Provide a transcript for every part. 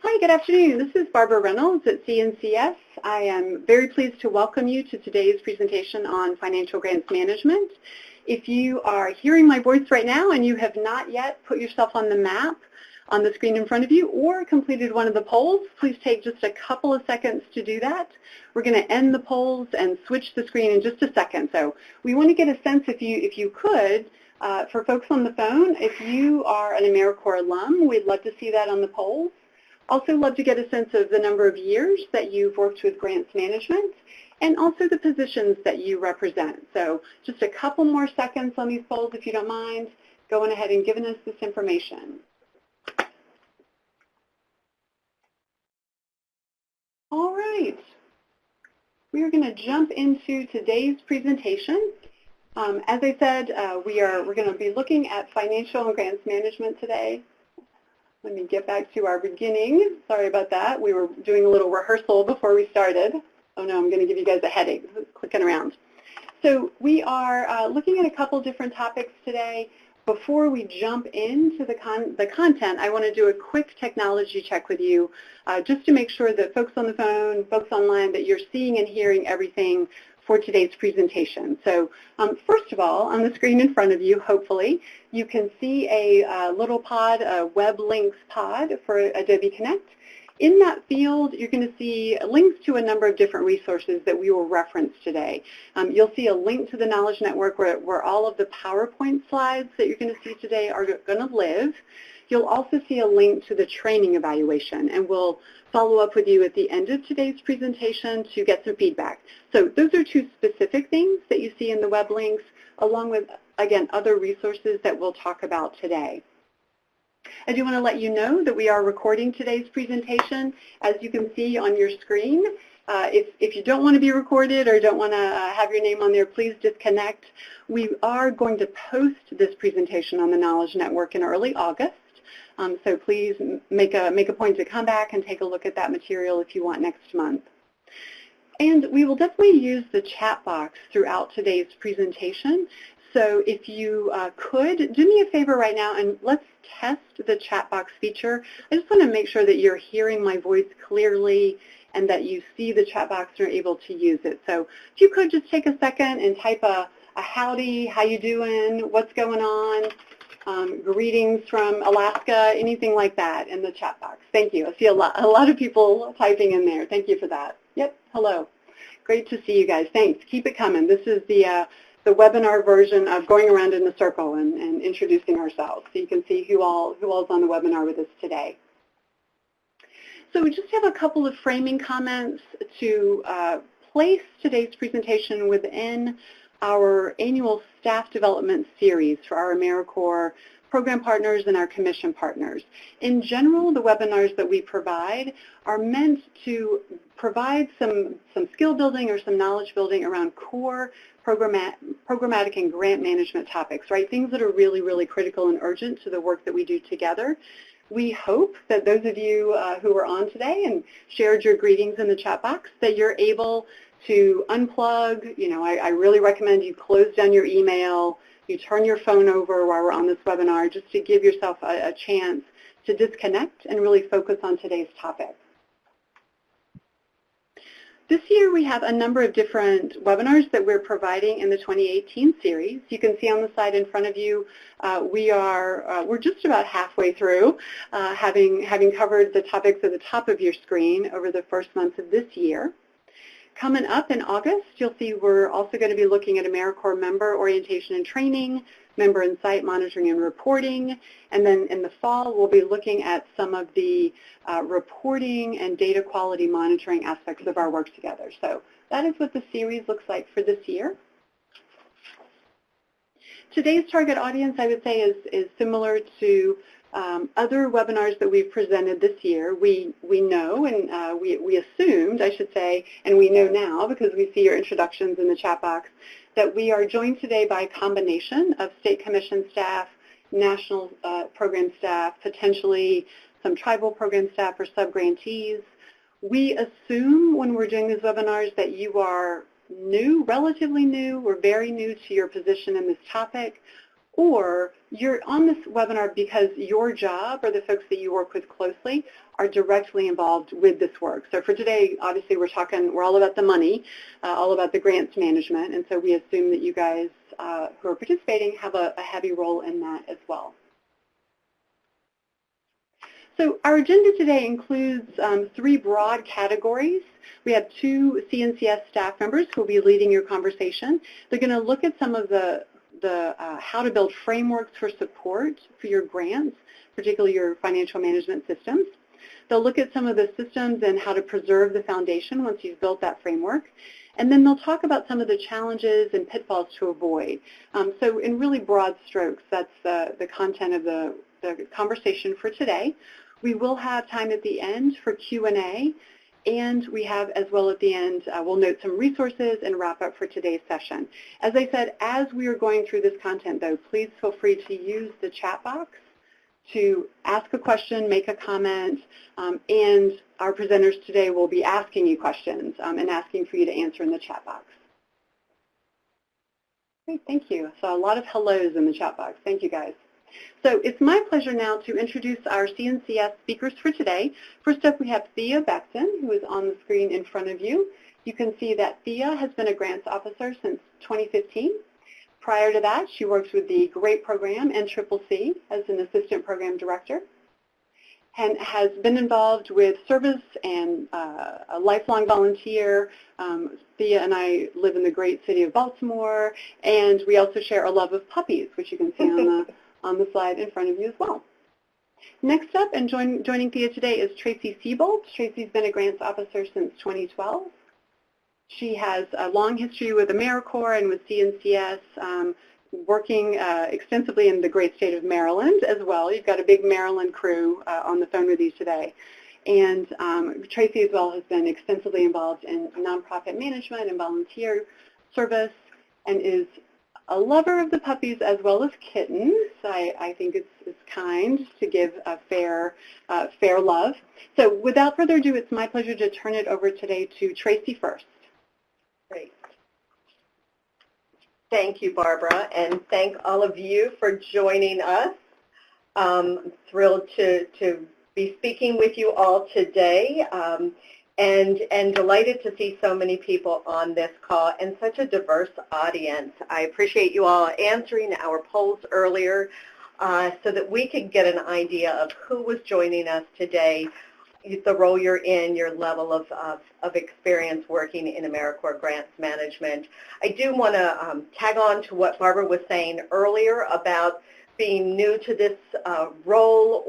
Hi, good afternoon. This is Barbara Reynolds at CNCS. I am very pleased to welcome you to today's presentation on financial grants management. If you are hearing my voice right now and you have not yet put yourself on the map on the screen in front of you or completed one of the polls, please take just a couple of seconds to do that. We're going to end the polls and switch the screen in just a second. So we want to get a sense, if you could, for folks on the phone, if you are an AmeriCorps alum, we'd love to see that on the polls. Also love to get a sense of the number of years that you've worked with grants management and also the positions that you represent. So just a couple more seconds on these polls, if you don't mind, going ahead and giving us this information. All right. We are going to jump into today's presentation. As I said, we're going to be looking at financial and grants management today. Let me get back to our beginning. Sorry about that. We were doing a little rehearsal before we started. Oh no, I'm going to give you guys a headache clicking around. So we are looking at a couple different topics today. Before we jump into the content, I want to do a quick technology check with you just to make sure that folks on the phone, folks online, that you're seeing and hearing everything for today's presentation. So first of all, on the screen in front of you, hopefully, you can see a little pod, a web links pod for Adobe Connect. In that field, you're going to see links to a number of different resources that we will reference today. You'll see a link to the Knowledge Network where all of the PowerPoint slides that you're going to see today are going to live. You'll also see a link to the training evaluation, and we'll follow up with you at the end of today's presentation to get some feedback. So those are two specific things that you see in the web links, along with, again, other resources that we'll talk about today. I do want to let you know that we are recording today's presentation. As you can see on your screen, if you don't want to be recorded or don't want to have your name on there, please disconnect. We are going to post this presentation on the Knowledge Network in early August. So please make a point to come back and take a look at that material if you want next month. And we will definitely use the chat box throughout today's presentation. So if you could, do me a favor right now and let's test the chat box feature. I just want to make sure that you're hearing my voice clearly and that you see the chat box and are able to use it. So if you could just take a second and type a howdy, how you doing, what's going on, greetings from Alaska, anything like that in the chat box. Thank you. I see a lot of people typing in there. Thank you for that. Yep, hello. Great to see you guys. Thanks. Keep it coming. This is the webinar version of going around in a circle and introducing ourselves, so you can see who all is on the webinar with us today. So we just have a couple of framing comments to place today's presentation within our annual staff development series for our AmeriCorps program partners and our commission partners. In general, the webinars that we provide are meant to provide some skill building or some knowledge building around core programmatic and grant management topics, right? Things that are really, really critical and urgent to the work that we do together. We hope that those of you who were on today and shared your greetings in the chat box, that you're able to unplug. You know, I really recommend you close down your email, you turn your phone over while we're on this webinar, just to give yourself a chance to disconnect and really focus on today's topic. This year we have a number of different webinars that we're providing in the 2018 series. You can see on the slide in front of you, we're just about halfway through, having covered the topics at the top of your screen over the first months of this year. Coming up in August, you'll see we're also going to be looking at AmeriCorps member orientation and training, member and site monitoring and reporting, and then in the fall we'll be looking at some of the reporting and data quality monitoring aspects of our work together. So that is what the series looks like for this year. Today's target audience, I would say, is similar to other webinars that we've presented this year. We know, and we assumed, I should say, and we know now because we see your introductions in the chat box, that we are joined today by a combination of state commission staff, national program staff, potentially some tribal program staff or sub-grantees. We assume when we're doing these webinars that you are new, relatively new, or very new to your position in this topic, or you're on this webinar because your job or the folks that you work with closely are directly involved with this work. So for today, obviously we're all about the money, all about the grants management, and so we assume that you guys who are participating have a heavy role in that as well. So our agenda today includes 3 broad categories. We have 2 CNCS staff members who will be leading your conversation. They're going to look at some of the how to build frameworks for support for your grants, particularly your financial management systems. They'll look at some of the systems and how to preserve the foundation once you've built that framework. And then they'll talk about some of the challenges and pitfalls to avoid. So in really broad strokes, that's the content of the conversation for today. We will have time at the end for Q&A, and we have as well at the end, we'll note some resources and wrap up for today's session. As I said, as we are going through this content though, please feel free to use the chat box to ask a question, make a comment, and our presenters today will be asking you questions and asking for you to answer in the chat box. Great, thank you. So a lot of hellos in the chat box. Thank you guys. So it's my pleasure now to introduce our CNCS speakers for today. First up, we have Thea Beckton, who is on the screen in front of you. You can see that Thea has been a grants officer since 2015. Prior to that, she worked with the GREAT program and CCC as an assistant program director, and has been involved with service and a lifelong volunteer. Thea and I live in the great city of Baltimore, and we also share a love of puppies, which you can see on the slide in front of you as well. Next up, and joining Thea today, is Tracy Siebold. Tracy's been a grants officer since 2012. She has a long history with AmeriCorps and with CNCS, working extensively in the great state of Maryland as well. You've got a big Maryland crew on the phone with you today. And Tracy as well has been extensively involved in nonprofit management and volunteer service, and is a lover of the puppies as well as kittens. I think it's kind to give a fair love. So without further ado, it's my pleasure to turn it over today to Tracy first. Great. Thank you, Barbara, and thank all of you for joining us. I'm thrilled to be speaking with you all today, and delighted to see so many people on this call and such a diverse audience. I appreciate you all answering our polls earlier so that we could get an idea of who was joining us today, the role you're in, your level of experience working in AmeriCorps Grants Management. I do want to tag on to what Barbara was saying earlier about being new to this role,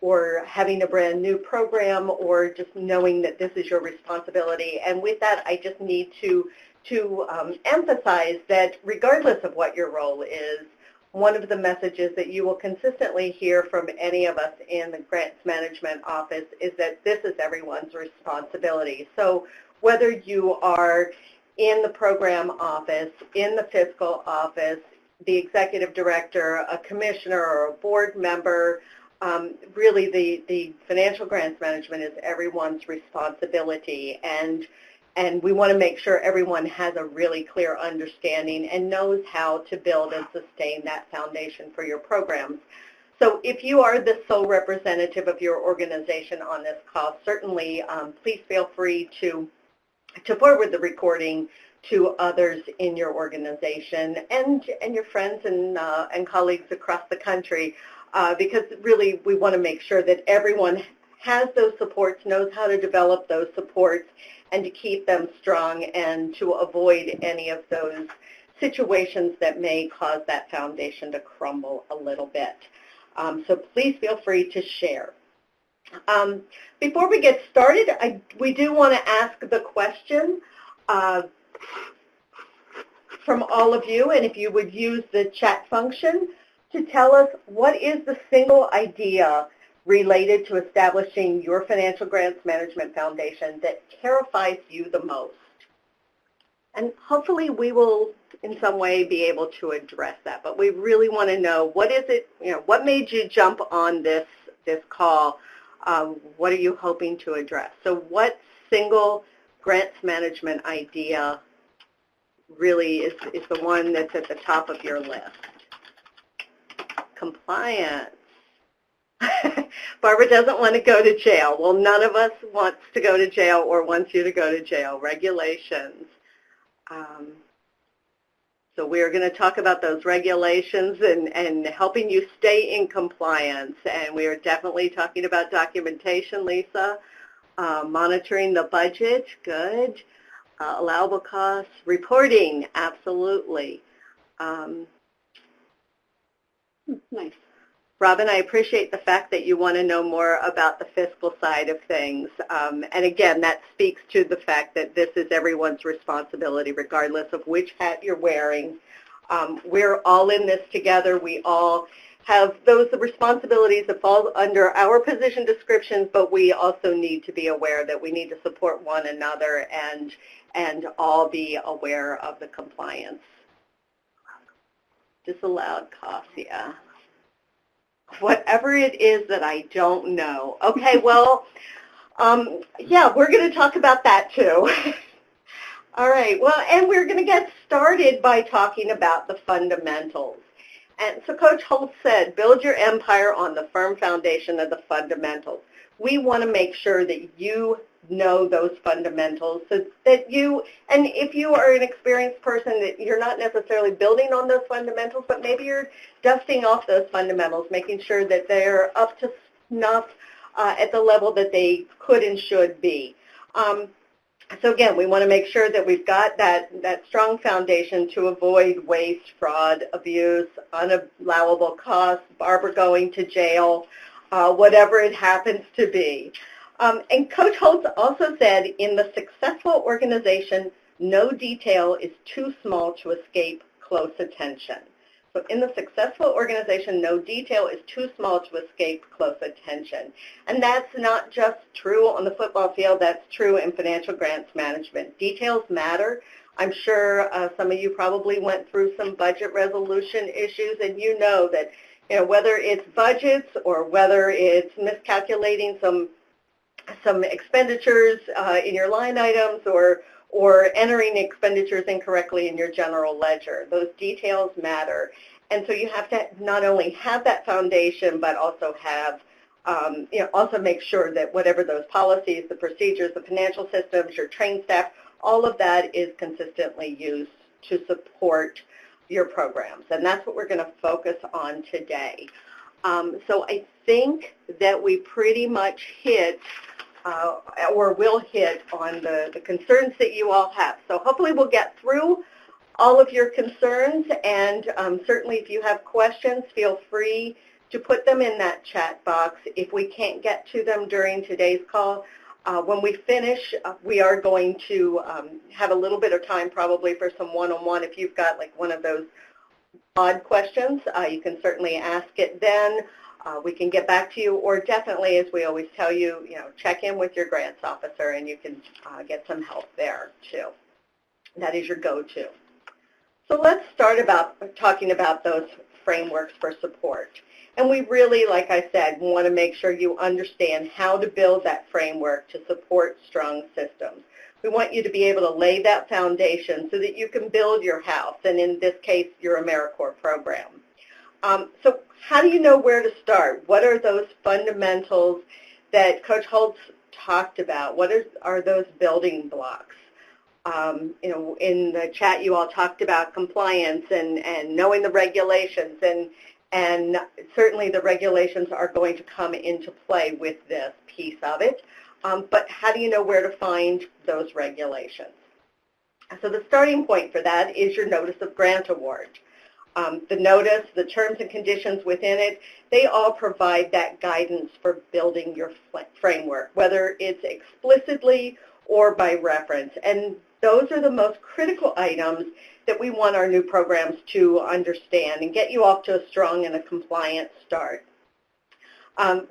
or having a brand new program, or just knowing that this is your responsibility. And with that, I just need to emphasize that regardless of what your role is, one of the messages that you will consistently hear from any of us in the Grants Management Office is that this is everyone's responsibility. So whether you are in the program office, in the fiscal office, the executive director, a commissioner, or a board member, really the financial grants management is everyone's responsibility, and we want to make sure everyone has a really clear understanding and knows how to build and sustain that foundation for your programs. So if you are the sole representative of your organization on this call, certainly please feel free to forward the recording to others in your organization and your friends and colleagues across the country, because really we want to make sure that everyone has those supports, knows how to develop those supports, and to keep them strong and to avoid any of those situations that may cause that foundation to crumble a little bit. So please feel free to share. Before we get started, we do want to ask the question from all of you, and if you would use the chat function to tell us what is the single idea related to establishing your financial grants management foundation that terrifies you the most. And hopefully we will in some way be able to address that, but we really want to know, what is it, what made you jump on this call? What are you hoping to address? So what single grants management idea really is the one that's at the top of your list? compliance. Barbara doesn't want to go to jail. Well, none of us wants to go to jail or wants you to go to jail. Regulations. So we're going to talk about those regulations and helping you stay in compliance. And we are definitely talking about documentation, Lisa. Monitoring the budget, good. Allowable costs, reporting, absolutely. Nice. Robin, I appreciate the fact that you want to know more about the fiscal side of things. And again, that speaks to the fact that this is everyone's responsibility, regardless of which hat you're wearing. We're all in this together. We all have those responsibilities that fall under our position descriptions, but we also need to be aware that we need to support one another and all be aware of the compliance. Disallowed costs, yeah. Whatever it is that I don't know. Okay, well, yeah, we're going to talk about that too. All right, well, and we're going to get started by talking about the fundamentals. And so Coach Holt said, build your empire on the firm foundation of the fundamentals. We want to make sure that you know those fundamentals so that you, and if you are an experienced person, that you're not necessarily building on those fundamentals, but maybe you're dusting off those fundamentals, making sure that they're up to snuff at the level that they could and should be. So again, we want to make sure that we've got that strong foundation to avoid waste, fraud, abuse, unallowable costs, Barbara going to jail, whatever it happens to be. And Coach Holtz also said, in the successful organization, no detail is too small to escape close attention. So in the successful organization, no detail is too small to escape close attention. And that's not just true on the football field, that's true in financial grants management. Details matter. I'm sure some of you probably went through some budget resolution issues, and you know that, you know, whether it's budgets or whether it's miscalculating some expenditures in your line items or entering expenditures incorrectly in your general ledger. Those details matter. And so you have to not only have that foundation, but also have, also make sure that whatever those policies, the procedures, the financial systems, your trained staff, all of that is consistently used to support your programs. And that's what we're going to focus on today. So I think that we pretty much hit or will hit on the concerns that you all have. So hopefully we'll get through all of your concerns, and certainly if you have questions, feel free to put them in that chat box. If we can't get to them during today's call, when we finish, we are going to have a little bit of time probably for some one-on-one. If you've got like one of those odd questions, you can certainly ask it then. We can get back to you, or definitely, as we always tell you, check in with your grants officer and you can get some help there too. That is your go-to. So let's start talking about those frameworks for support. And we really, like I said, want to make sure you understand how to build that framework to support strong systems. We want you to be able to lay that foundation so that you can build your house, and in this case, your AmeriCorps program. So how do you know where to start? What are those fundamentals that Coach Holtz talked about? What are those building blocks? In the chat you all talked about compliance and knowing the regulations, and certainly the regulations are going to come into play with this piece of it. But how do you know where to find those regulations? So the starting point for that is your notice of grant award. The notice, the terms and conditions within it, they all provide that guidance for building your framework, whether it's explicitly or by reference. And those are the most critical items that we want our new programs to understand and get you off to a strong and a compliant start.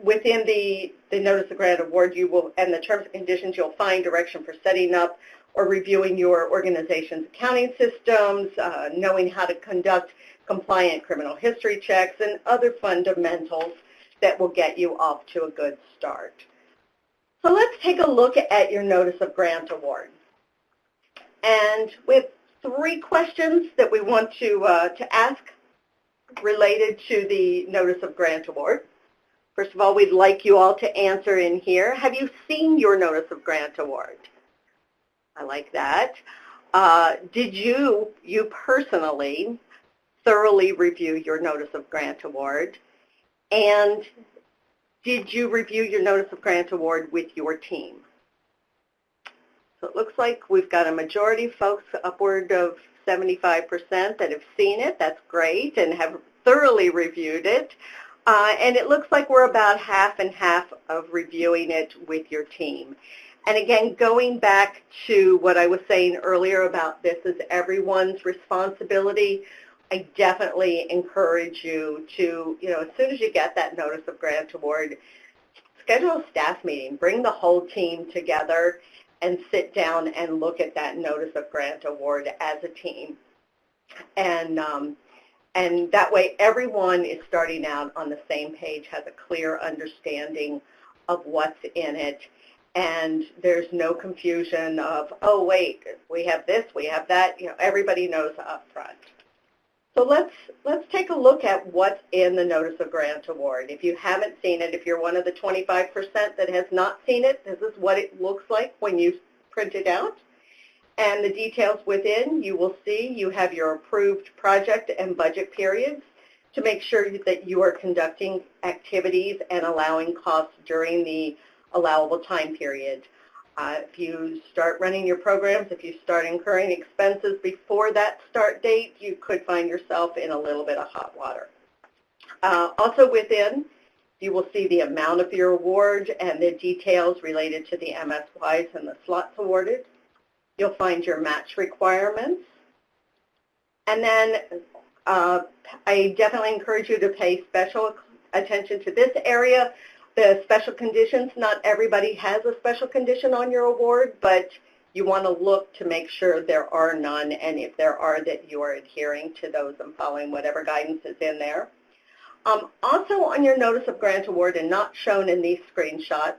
Within the Notice of Grant Award, you will, and the terms and conditions, you'll find direction for setting up or reviewing your organization's accounting systems, knowing how to conduct compliant criminal history checks, and other fundamentals that will get you off to a good start. So let's take a look at your Notice of Grant Award. And we have 3 questions that we want to ask related to the Notice of Grant Award. First of all, we'd like you all to answer in here. Have you seen your Notice of Grant Award? I like that. Did you personally thoroughly review your Notice of Grant Award? And did you review your Notice of Grant Award with your team? So it looks like we've got a majority of folks, upward of 75%, that have seen it. That's great, and have thoroughly reviewed it. And it looks like we're about half and half of reviewing it with your team. And again, going back to what I was saying earlier about this is everyone's responsibility, I definitely encourage you to, as soon as you get that Notice of Grant Award, schedule a staff meeting, bring the whole team together and sit down and look at that Notice of Grant Award as a team. And that way everyone is starting out on the same page, has a clear understanding of what's in it, and there's no confusion of, oh wait, we have this, we have that, everybody knows up front. So let's take a look at what's in the Notice of Grant Award. If you haven't seen it, if you're one of the 25% that has not seen it, this is what it looks like when you print it out. And the details within, you will see you have your approved project and budget periods to make sure that you are conducting activities and allowing costs during the allowable time period. If you start running your programs, if you start incurring expenses before that start date, you could find yourself in a little bit of hot water. Also within, you will see the amount of your award and the details related to the MSYs and the slots awarded. You'll find your match requirements. And then I definitely encourage you to pay special attention to this area. The special conditions, not everybody has a special condition on your award, but you want to look to make sure there are none, and if there are, that you are adhering to those and following whatever guidance is in there. Also on your Notice of Grant Award, and not shown in these screenshots,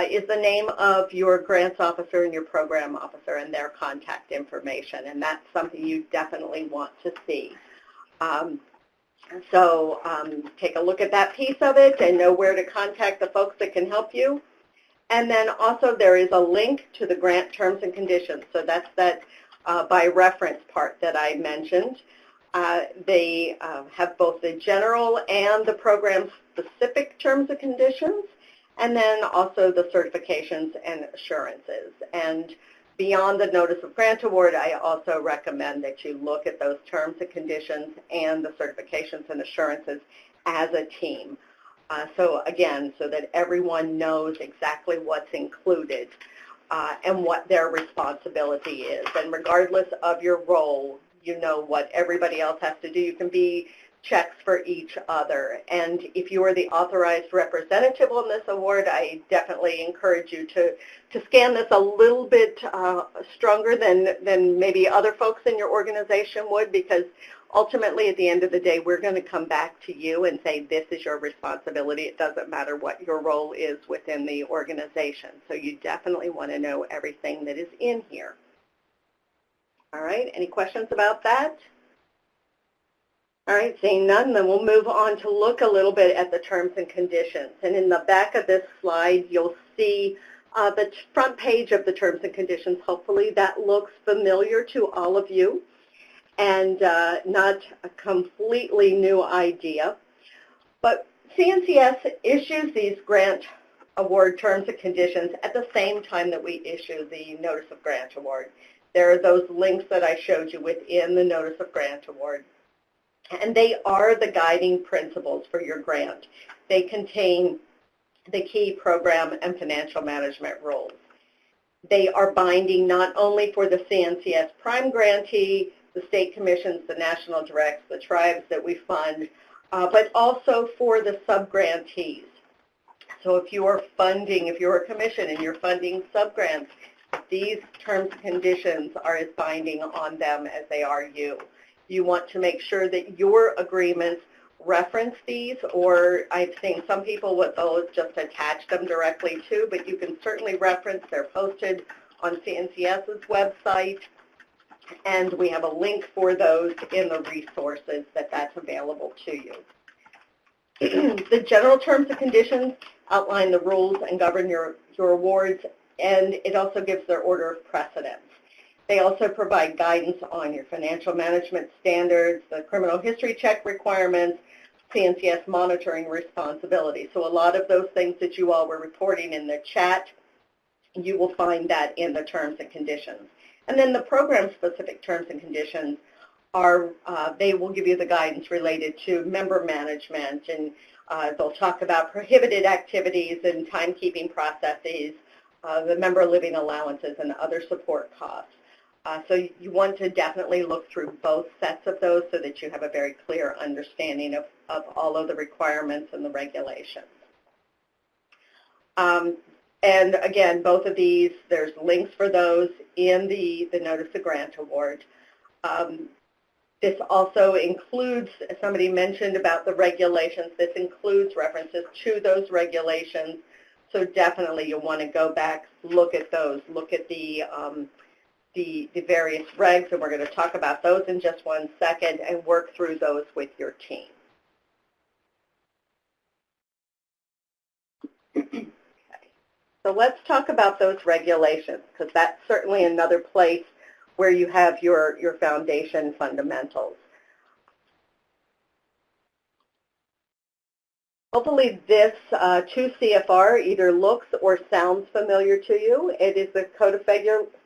is the name of your grants officer and your program officer and their contact information, and that's something you definitely want to see. So take a look at that piece of it and know where to contact the folks that can help you. And then also there is a link to the grant terms and conditions. So that's that by reference part that I mentioned. They have both the general and the program-specific terms and conditions, and then also the certifications and assurances. And beyond the Notice of Grant Award, I also recommend that you look at those terms and conditions and the certifications and assurances as a team. So again, so that everyone knows exactly what's included and what their responsibility is. And regardless of your role, you know what everybody else has to do. You can be checks for each other. And if you are the authorized representative on this award, I definitely encourage you to scan this a little bit stronger than maybe other folks in your organization would, because ultimately at the end of the day, we're going to come back to you and say this is your responsibility. It doesn't matter what your role is within the organization. So you definitely want to know everything that is in here. All right, any questions about that? All right, seeing none, then we'll move on to look a little bit at the terms and conditions. And in the back of this slide, you'll see the front page of the terms and conditions. Hopefully that looks familiar to all of you and not a completely new idea. But CNCS issues these grant award terms and conditions at the same time that we issue the Notice of Grant Award. There are those links that I showed you within the Notice of Grant Award. And they are the guiding principles for your grant. They contain the key program and financial management rules. They are binding not only for the CNCS prime grantee, the state commissions, the national directs, the tribes that we fund, but also for the sub-grantees. So if you are funding, if you're a commission and you're funding sub-grants, these terms and conditions are as binding on them as they are you. You want to make sure that your agreements reference these, or I've seen some people with those just attach them directly to, but you can certainly reference. They're posted on CNCS's website, And we have a link for those in the resources that's available to you. The general terms and conditions outline the rules and govern your awards, and it also gives their order of precedence. They also provide guidance on your financial management standards, the criminal history check requirements, CNCS monitoring responsibilities. So a lot of those things that you all were reporting in the chat, you will find that in the terms and conditions. And then the program-specific terms and conditions are, they will give you the guidance related to member management, and they'll talk about prohibited activities and timekeeping processes, the member living allowances, and other support costs. So you want to definitely look through both sets of those so that you have a very clear understanding of all of the requirements and the regulations. And again, both of these, there's links for those in the Notice of Grant Award. This also includes, as somebody mentioned about the regulations, this includes references to those regulations. So definitely you'll want to go back, look at those, look at the various regs, and we're going to talk about those in just one second, and work through those with your team. Okay. So let's talk about those regulations, because that's certainly another place where you have your foundation fundamentals. Hopefully this 2 CFR either looks or sounds familiar to you. It is the Code of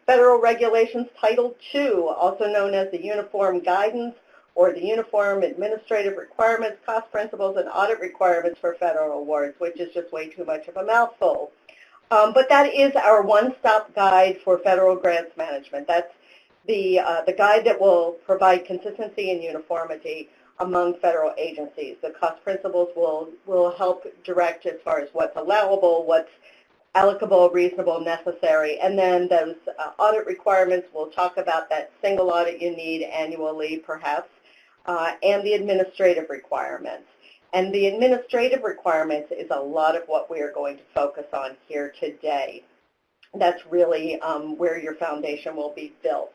Federal Regulations Title II, also known as the Uniform Guidance or the Uniform Administrative Requirements, Cost Principles, and Audit Requirements for Federal Awards, which is just way too much of a mouthful. But that is our one-stop guide for federal grants management. That's the guide that will provide consistency and uniformity among federal agencies. The cost principles will help direct as far as what's allowable, what's allocable, reasonable, necessary, and then those audit requirements, we'll talk about that single audit you need annually perhaps, and the administrative requirements. And the administrative requirements is a lot of what we are going to focus on here today. That's really where your foundation will be built.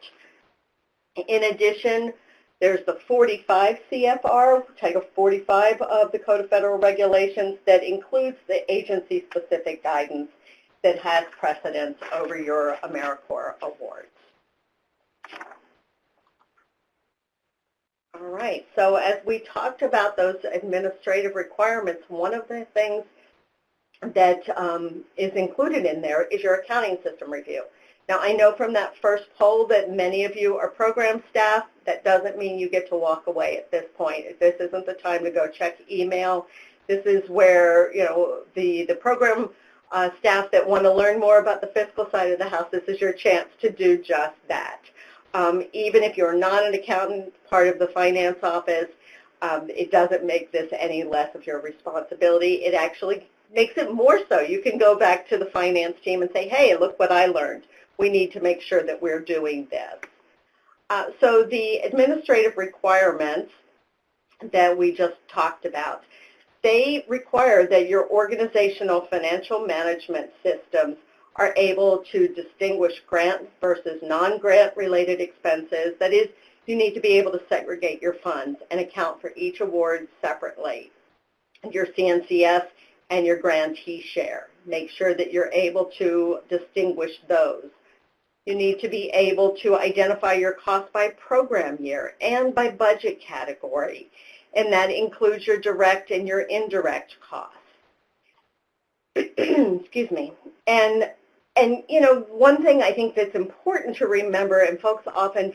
In addition, there's the 45 CFR, Title 45 of the Code of Federal Regulations, that includes the agency-specific guidance that has precedence over your AmeriCorps awards. All right, so as we talked about those administrative requirements, one of the things that is included in there is your accounting system review. Now, I know from that first poll that many of you are program staff. That doesn't mean you get to walk away at this point. This isn't the time to go check email. This is where, you know, the program staff that want to learn more about the fiscal side of the house, this is your chance to do just that. Even if you're not an accountant, part of the finance office, it doesn't make this any less of your responsibility. It actually makes it more so. You can go back to the finance team and say, hey, look what I learned. We need to make sure that we're doing this. So the administrative requirements that we just talked about, they require that your organizational financial management systems are able to distinguish grant versus non-grant related expenses. That is, you need to be able to segregate your funds and account for each award separately, your CNCS and your grantee share. Make sure that you're able to distinguish those. You need to be able to identify your costs by program year and by budget category, and that includes your direct and your indirect costs. Excuse me. And you know, one thing I think that's important to remember, and folks often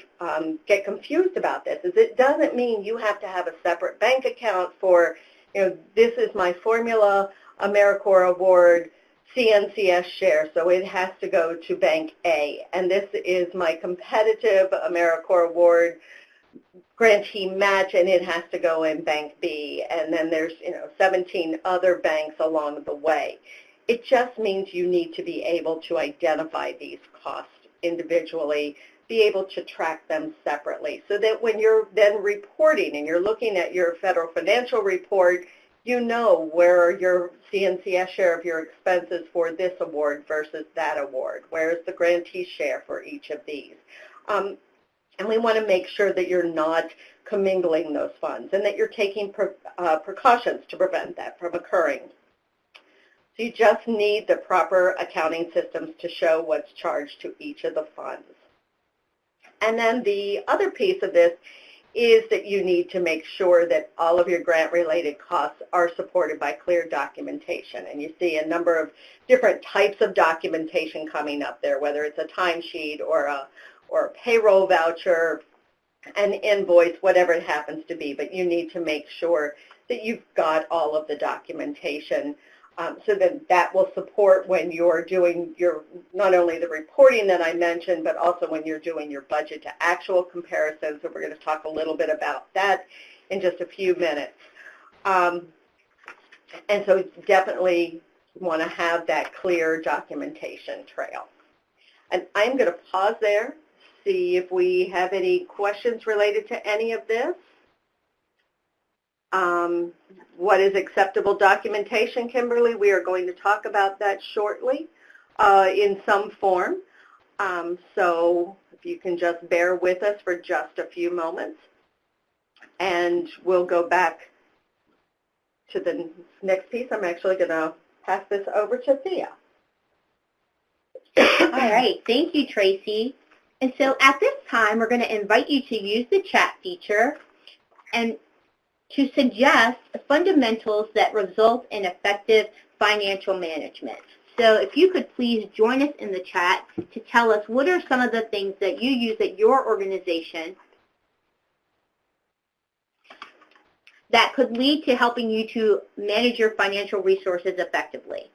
get confused about this, is it doesn't mean you have to have a separate bank account for, you know, this is my formula AmeriCorps award CNCS share, so it has to go to Bank A. And this is my competitive AmeriCorps award grantee match, and it has to go in Bank B. And then there's, you know, 17 other banks along the way. It just means you need to be able to identify these costs individually, be able to track them separately, so that when you're then reporting and you're looking at your federal financial report, you know where your CNCS share of your expenses for this award versus that award. Where's the grantee share for each of these? And we want to make sure that you're not commingling those funds and that you're taking precautions to prevent that from occurring. So you just need the proper accounting systems to show what's charged to each of the funds. And then the other piece of this is that you need to make sure that all of your grant-related costs are supported by clear documentation. And you see a number of different types of documentation coming up there, whether it's a timesheet or a payroll voucher, an invoice, whatever it happens to be. But you need to make sure that you've got all of the documentation so that will support when you're doing your, not only the reporting that I mentioned, but also when you're doing your budget to actual comparisons. So we're going to talk a little bit about that in just a few minutes. And so definitely want to have that clear documentation trail. And I'm going to pause there, see if we have any questions related to any of this. What is acceptable documentation, Kimberly? We are going to talk about that shortly in some form. So if you can just bear with us for just a few moments, and we'll go back to the next piece. I'm actually going to pass this over to Thea. All right, thank you, Tracy. And so at this time, we're going to invite you to use the chat feature and to suggest fundamentals that result in effective financial management. So if you could please join us in the chat to tell us what are some of the things that you use at your organization that could lead to helping you to manage your financial resources effectively.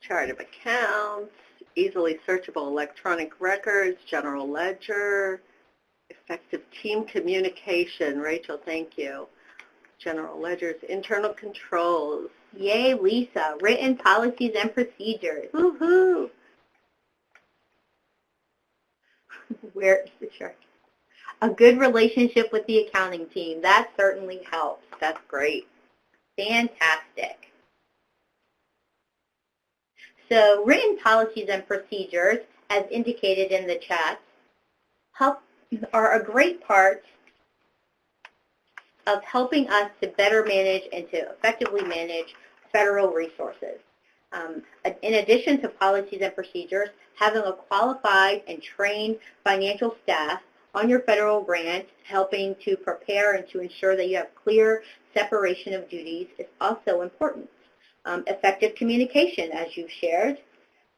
Chart of accounts, easily searchable electronic records, general ledger, effective team communication. Rachel, thank you. General ledgers, internal controls. Yay, Lisa. Written policies and procedures. Woohoo! Where is the chart? A good relationship with the accounting team. That certainly helps. That's great. Fantastic. So written policies and procedures, as indicated in the chat, are a great part of helping us to better manage and to effectively manage federal resources. In addition to policies and procedures, having a qualified and trained financial staff on your federal grant, helping to prepare and to ensure that you have clear separation of duties is also important. Effective communication, as you've shared,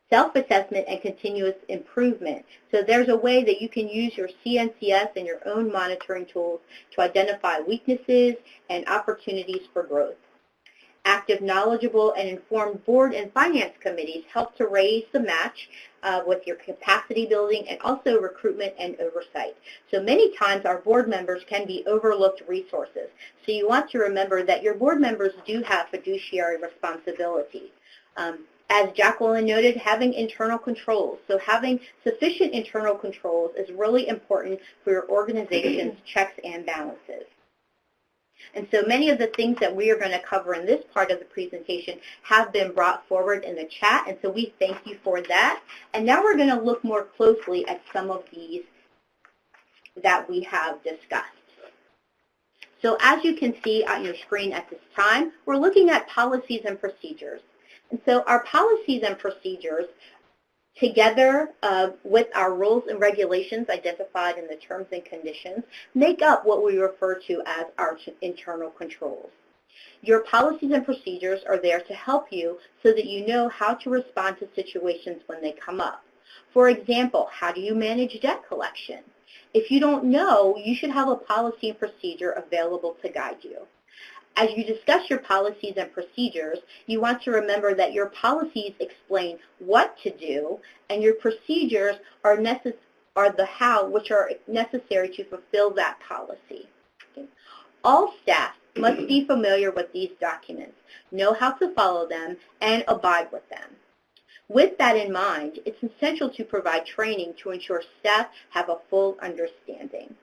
self-assessment and continuous improvement. So there's a way that you can use your CNCS and your own monitoring tools to identify weaknesses and opportunities for growth. Active, knowledgeable, and informed board and finance committees help to raise the match with your capacity building and also recruitment and oversight. So many times our board members can be overlooked resources. So you want to remember that your board members do have fiduciary responsibility. As Jacqueline noted, having internal controls. So having sufficient internal controls is really important for your organization's checks and balances. And so many of the things that we are going to cover in this part of the presentation have been brought forward in the chat, and so we thank you for that. And now we're going to look more closely at some of these that we have discussed. So as you can see on your screen at this time, we're looking at policies and procedures. And so our policies and procedures, together with our rules and regulations identified in the terms and conditions, make up what we refer to as our internal controls. Your policies and procedures are there to help you so that you know how to respond to situations when they come up. For example, how do you manage debt collection? If you don't know, you should have a policy and procedure available to guide you. As you discuss your policies and procedures, you want to remember that your policies explain what to do, and your procedures are the how, which are necessary to fulfill that policy. Okay. All staff must be familiar with these documents, know how to follow them, and abide with them. With that in mind, it's essential to provide training to ensure staff have a full understanding.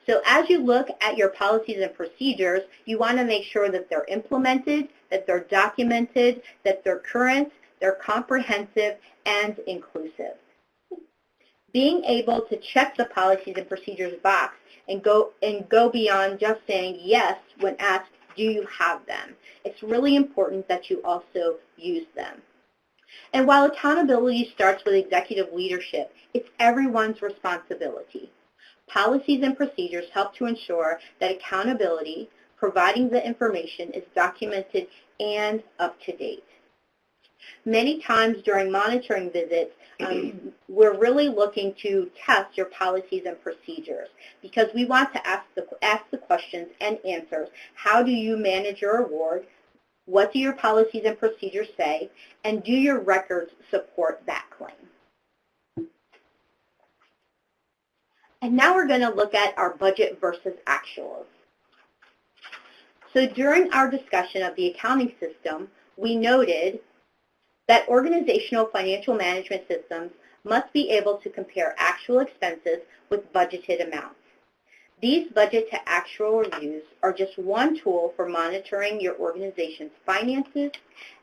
So as you look at your policies and procedures, you want to make sure that they're implemented, that they're documented, that they're current, they're comprehensive, and inclusive. Being able to check the policies and procedures box and go beyond just saying yes when asked, do you have them? It's really important that you also use them. And while accountability starts with executive leadership, it's everyone's responsibility. Policies and procedures help to ensure that accountability, providing the information, is documented and up to date. Many times during monitoring visits, we're really looking to test your policies and procedures because we want to ask the questions and answers. How do you manage your award? What do your policies and procedures say? And do your records support that claim? And now we're going to look at our budget versus actuals. So during our discussion of the accounting system, we noted that organizational financial management systems must be able to compare actual expenses with budgeted amounts. These budget to actual reviews are just one tool for monitoring your organization's finances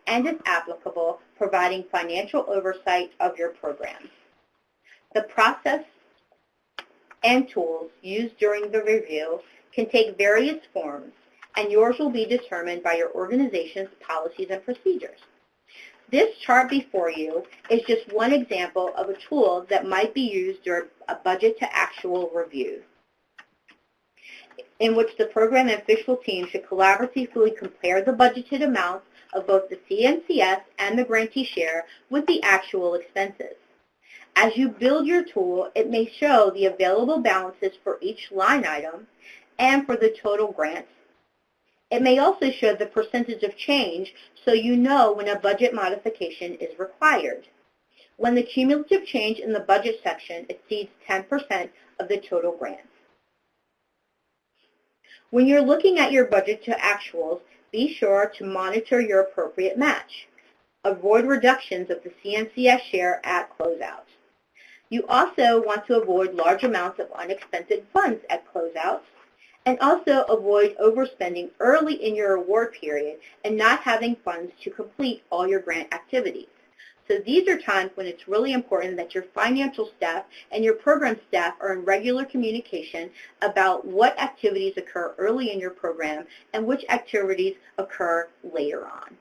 and, if applicable, providing financial oversight of your programs. The process and tools used during the review can take various forms, and yours will be determined by your organization's policies and procedures. This chart before you is just one example of a tool that might be used during a budget to actual review, in which the program and fiscal team should collaboratively compare the budgeted amounts of both the CNCS and the grantee share with the actual expenses. As you build your tool, it may show the available balances for each line item and for the total grants. It may also show the percentage of change so you know when a budget modification is required, when the cumulative change in the budget section exceeds 10% of the total grants. When you're looking at your budget to actuals, be sure to monitor your appropriate match. Avoid reductions of the CNCS share at closeout. You also want to avoid large amounts of unexpended funds at closeouts, and also avoid overspending early in your award period and not having funds to complete all your grant activities. So these are times when it's really important that your financial staff and your program staff are in regular communication about what activities occur early in your program and which activities occur later on.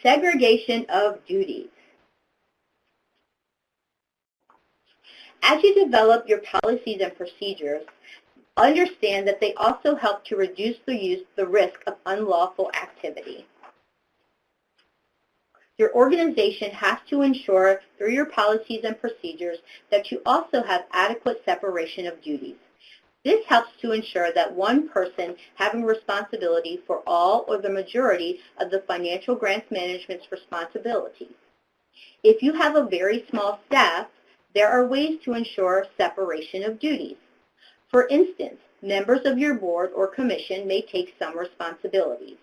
Segregation of duties. As you develop your policies and procedures, understand that they also help to reduce the risk of unlawful activity. Your organization has to ensure through your policies and procedures that you also have adequate separation of duties. This helps to ensure that one person having responsibility for all or the majority of the financial grants management's responsibilities. If you have a very small staff, there are ways to ensure separation of duties. For instance, members of your board or commission may take some responsibilities.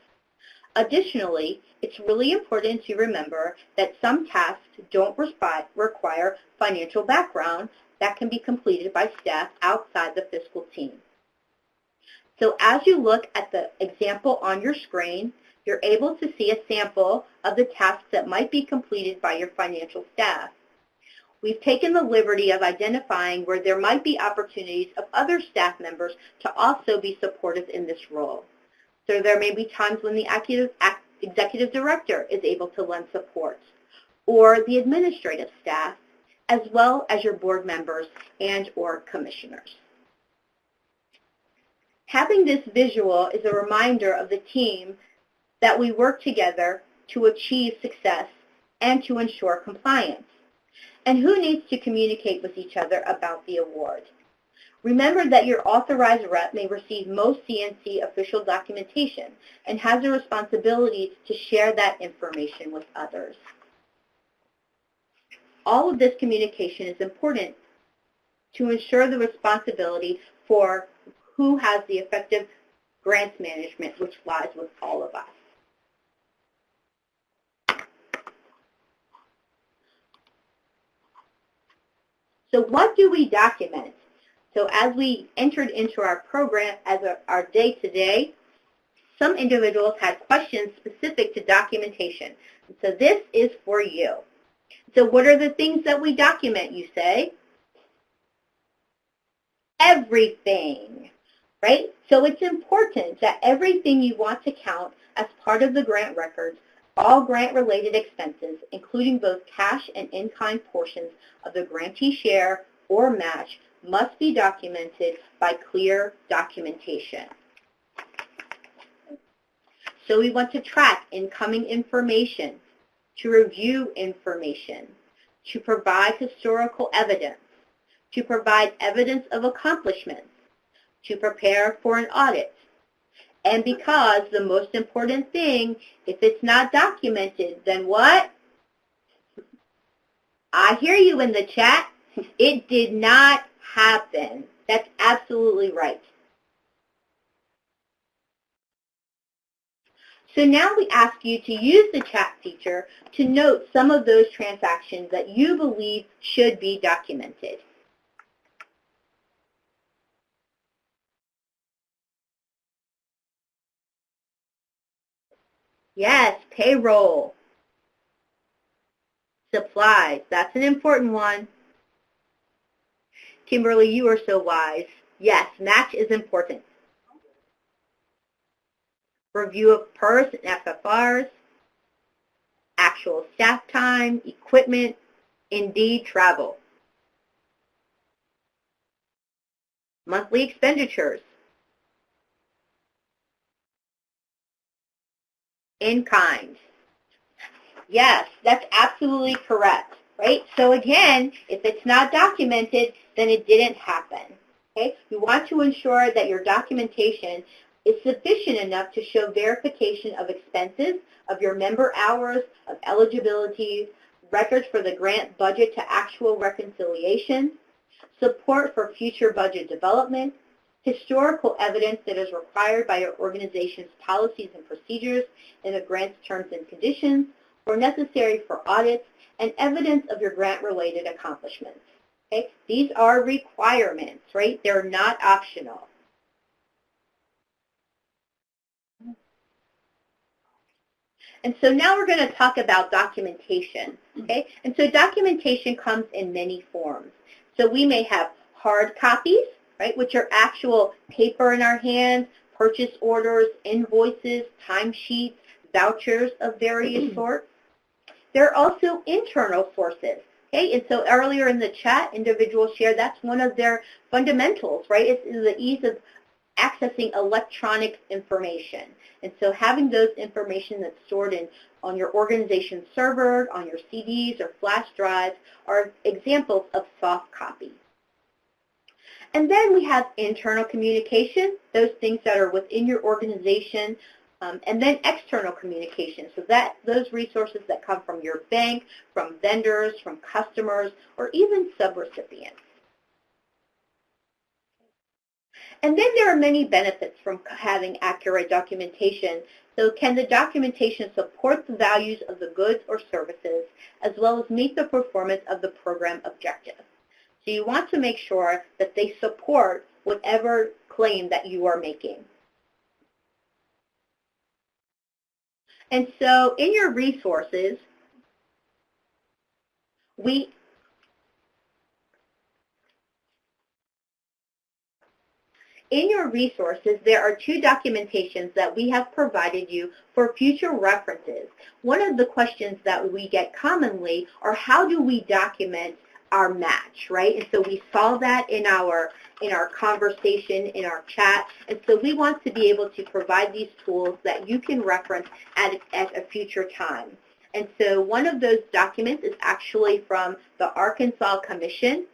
Additionally, it's really important to remember that some tasks don't require financial background that can be completed by staff outside the fiscal team. So as you look at the example on your screen, you're able to see a sample of the tasks that might be completed by your financial staff. We've taken the liberty of identifying where there might be opportunities of other staff members to also be supportive in this role. So there may be times when the executive director is able to lend support, or the administrative staff, as well as your board members and or commissioners. Having this visual is a reminder of the team that we work together to achieve success and to ensure compliance. And who needs to communicate with each other about the award? Remember that your authorized rep may receive most CNC official documentation and has a responsibility to share that information with others. all of this communication is important to ensure the responsibility for who has the effective grants management, which lies with all of us. So what do we document? So as we entered into our program as our day-to-day, some individuals had questions specific to documentation. So this is for you. So what are the things that we document, you say? Everything, right? So it's important that everything you want to count as part of the grant records, all grant-related expenses, including both cash and in-kind portions of the grantee share or match, must be documented by clear documentation. So we want to track incoming information, to review information, to provide historical evidence, to provide evidence of accomplishments, to prepare for an audit. And because the most important thing, if it's not documented, then what? I hear you in the chat. It did not happen. That's absolutely right. So now we ask you to use the chat feature to note some of those transactions that you believe should be documented. Yes, payroll. Supplies, that's an important one. Kimberly, you are so wise. Yes, match is important. Review of PERS and FFRs, actual staff time, equipment, indeed travel. Monthly expenditures. In kind. Yes, that's absolutely correct, right? So again, if it's not documented, then it didn't happen, okay? You want to ensure that your documentation is sufficient enough to show verification of expenses, of your member hours, of eligibility, records for the grant budget to actual reconciliation, support for future budget development, historical evidence that is required by your organization's policies and procedures in the grant's terms and conditions, or necessary for audits, and evidence of your grant-related accomplishments. Okay? These are requirements, right? They're not optional. And so now we're going to talk about documentation. Okay? And so documentation comes in many forms. So we may have hard copies, right, which are actual paper in our hands, purchase orders, invoices, timesheets, vouchers of various sorts. There are also internal sources. Okay, and so earlier in the chat, individuals shared that's one of their fundamentals, right? It's the ease of accessing electronic information. And so having those information that's stored on your organization's server, on your CDs or flash drives are examples of soft copy. And then we have internal communication, those things that are within your organization, and then external communication, so that those resources that come from your bank, from vendors, from customers, or even subrecipients. And then there are many benefits from having accurate documentation. So can the documentation support the values of the goods or services, as well as meet the performance of the program objectives? So you want to make sure that they support whatever claim that you are making. And so in your resources, there are two documentations that we have provided you for future references. One of the questions that we get commonly are how do we document our match, right? And so we saw that in our conversation, in our chat, and so we want to be able to provide these tools that you can reference at a future time. And so one of those documents is actually from the Arkansas Commission.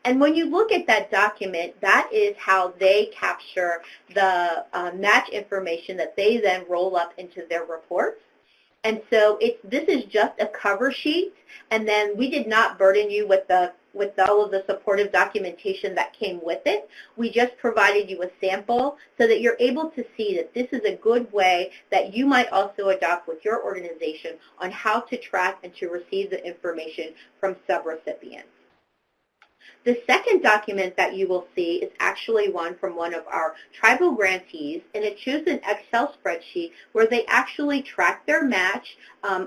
And when you look at that document, that is how they capture the match information that they then roll up into their reports. And so this is just a cover sheet, and then we did not burden you with all of the supportive documentation that came with it. We just provided you a sample so that you're able to see that this is a good way that you might also adopt with your organization on how to track and to receive the information from subrecipients. The second document that you will see is actually one from one of our tribal grantees, and it shows an Excel spreadsheet where they actually track their match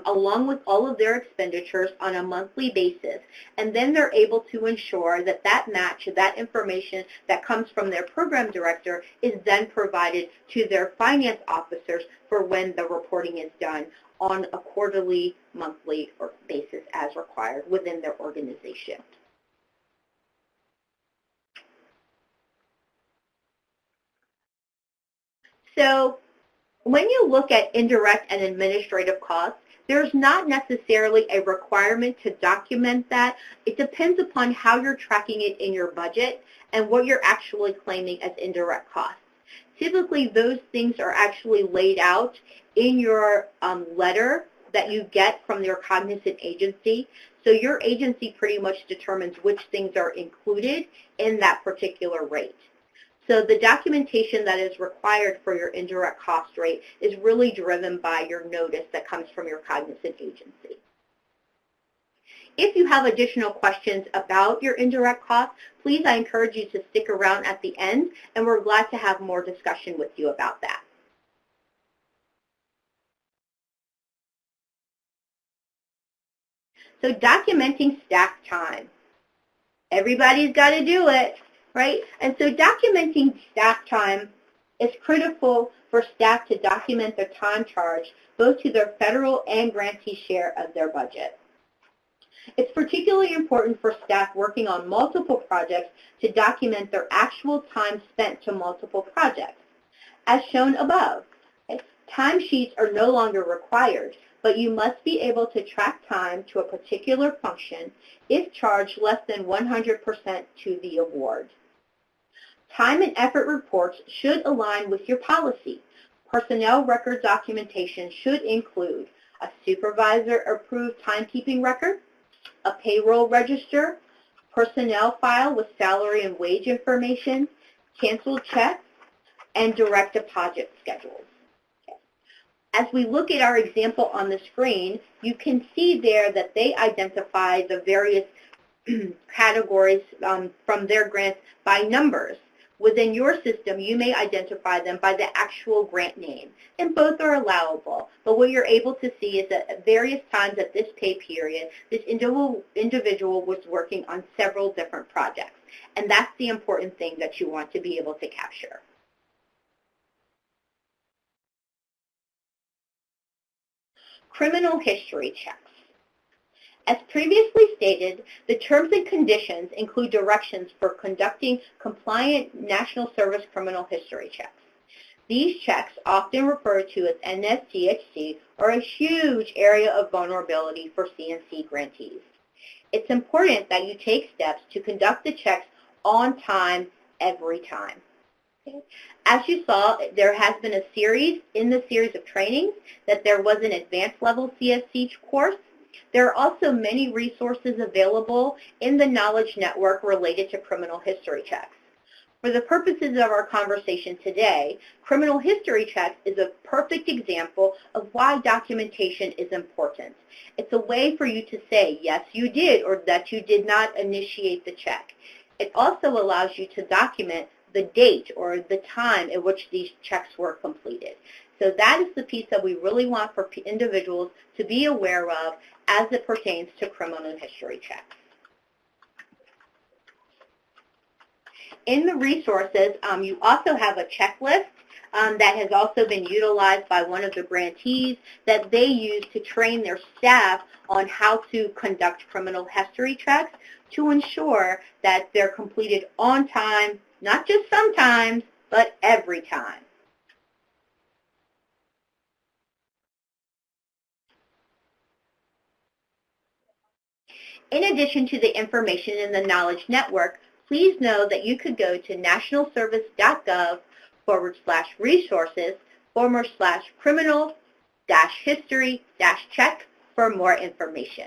along with all of their expenditures on a monthly basis. And then they're able to ensure that that match, that information that comes from their program director is then provided to their finance officers for when the reporting is done on a quarterly, monthly or basis as required within their organization. So when you look at indirect and administrative costs, there's not necessarily a requirement to document that. It depends upon how you're tracking it in your budget and what you're actually claiming as indirect costs. Typically, those things are actually laid out in your letter that you get from your cognizant agency. So your agency pretty much determines which things are included in that particular rate. So the documentation that is required for your indirect cost rate is really driven by your notice that comes from your cognizant agency. If you have additional questions about your indirect costs, please, I encourage you to stick around at the end, and we're glad to have more discussion with you about that. So documenting staff time. Everybody's got to do it, right? And so documenting staff time is critical for staff to document their time charged both to their federal and grantee share of their budget. It's particularly important for staff working on multiple projects to document their actual time spent to multiple projects. As shown above, timesheets are no longer required, but you must be able to track time to a particular function if charged less than 100% to the award. Time and effort reports should align with your policy. Personnel record documentation should include a supervisor-approved timekeeping record, a payroll register, personnel file with salary and wage information, canceled checks, and direct deposit schedules. As we look at our example on the screen, you can see there that they identify the various categories from their grants by numbers. Within your system, you may identify them by the actual grant name, and both are allowable. But what you're able to see is that at various times at this pay period, this individual was working on several different projects, and that's the important thing that you want to be able to capture. Criminal history checks. As previously stated, the terms and conditions include directions for conducting compliant National Service criminal history checks. These checks, often referred to as NSCHC, are a huge area of vulnerability for CNC grantees. It's important that you take steps to conduct the checks on time, every time. As you saw, there has been a series of trainings that there was an advanced level CSC course. There are also many resources available in the knowledge network related to criminal history checks. For the purposes of our conversation today, criminal history checks is a perfect example of why documentation is important. It's a way for you to say, yes, you did, or that you did not initiate the check. It also allows you to document the date or the time at which these checks were completed. So that is the piece that we really want for individuals to be aware of as it pertains to criminal history checks. In the resources, you also have a checklist that has also been utilized by one of the grantees that they use to train their staff on how to conduct criminal history checks to ensure that they're completed on time, not just sometimes, but every time. In addition to the information in the Knowledge Network, please know that you could go to nationalservice.gov/resources/criminal www.ms.gov/history-check for more information.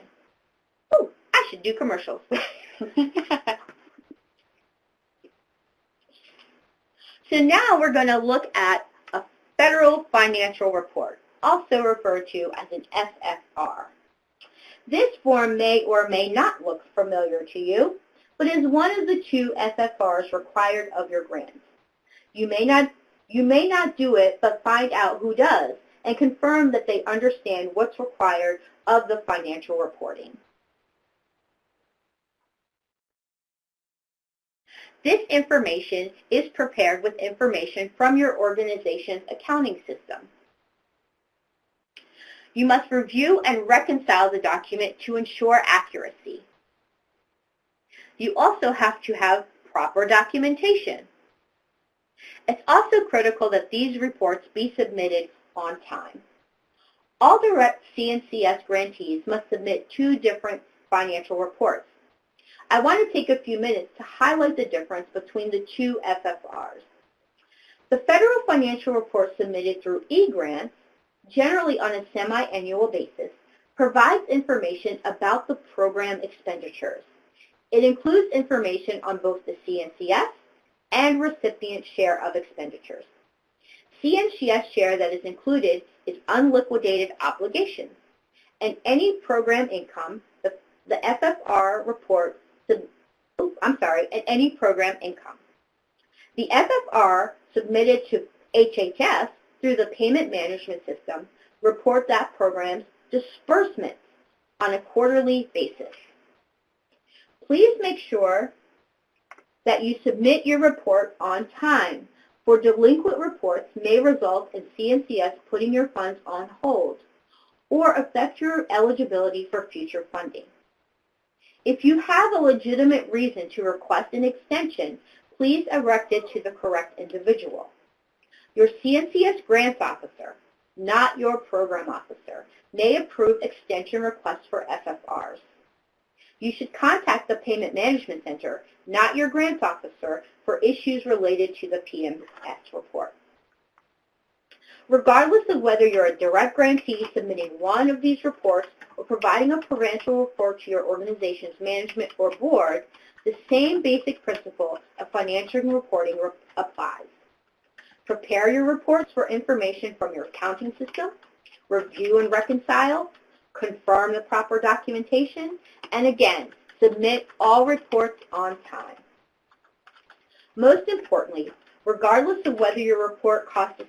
Oh, I should do commercials. So now we're going to look at a federal financial report, also referred to as an FFR. This form may or may not look familiar to you, but is one of the 2 FFRs required of your grants. You may not do it, but find out who does and confirm that they understand what's required of the financial reporting. This information is prepared with information from your organization's accounting system. You must review and reconcile the document to ensure accuracy. You also have to have proper documentation. It's also critical that these reports be submitted on time. All direct CNCS grantees must submit 2 different financial reports. I want to take a few minutes to highlight the difference between the 2 FFRs. The federal financial report submitted through e-grants, generally on a semi-annual basis, provides information about the program expenditures. It includes information on both the CNCS and recipient share of expenditures. CNCS share that is included is unliquidated obligations, and any program income, the FFR report, and any program income. The FFR submitted to HHS through the payment management system report that program's disbursements on a quarterly basis. Please make sure that you submit your report on time, for delinquent reports may result in CNCS putting your funds on hold or affect your eligibility for future funding. If you have a legitimate reason to request an extension, please direct it to the correct individual. Your CNCS grants officer, not your program officer, may approve extension requests for FFRs. You should contact the Payment Management Center, not your grants officer, for issues related to the PMS report. Regardless of whether you're a direct grantee submitting one of these reports or providing a financial report to your organization's management or board, the same basic principle of financial reporting applies. Prepare your reports for information from your accounting system, review and reconcile, confirm the proper documentation, and again, submit all reports on time. Most importantly, regardless of whether your report costs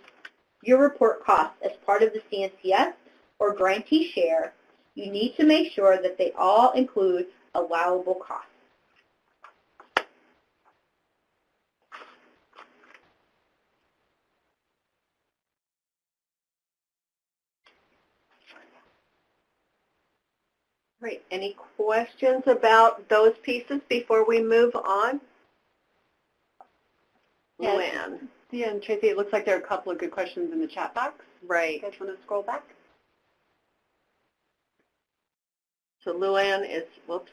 as part of the CNCS or grantee share, you need to make sure that they all include allowable costs. Great. Any questions about those pieces before we move on? Yes. Luann. Yeah, and Tracy, it looks like there are a couple of good questions in the chat box. Right. You guys want to scroll back? So Luann is, whoops,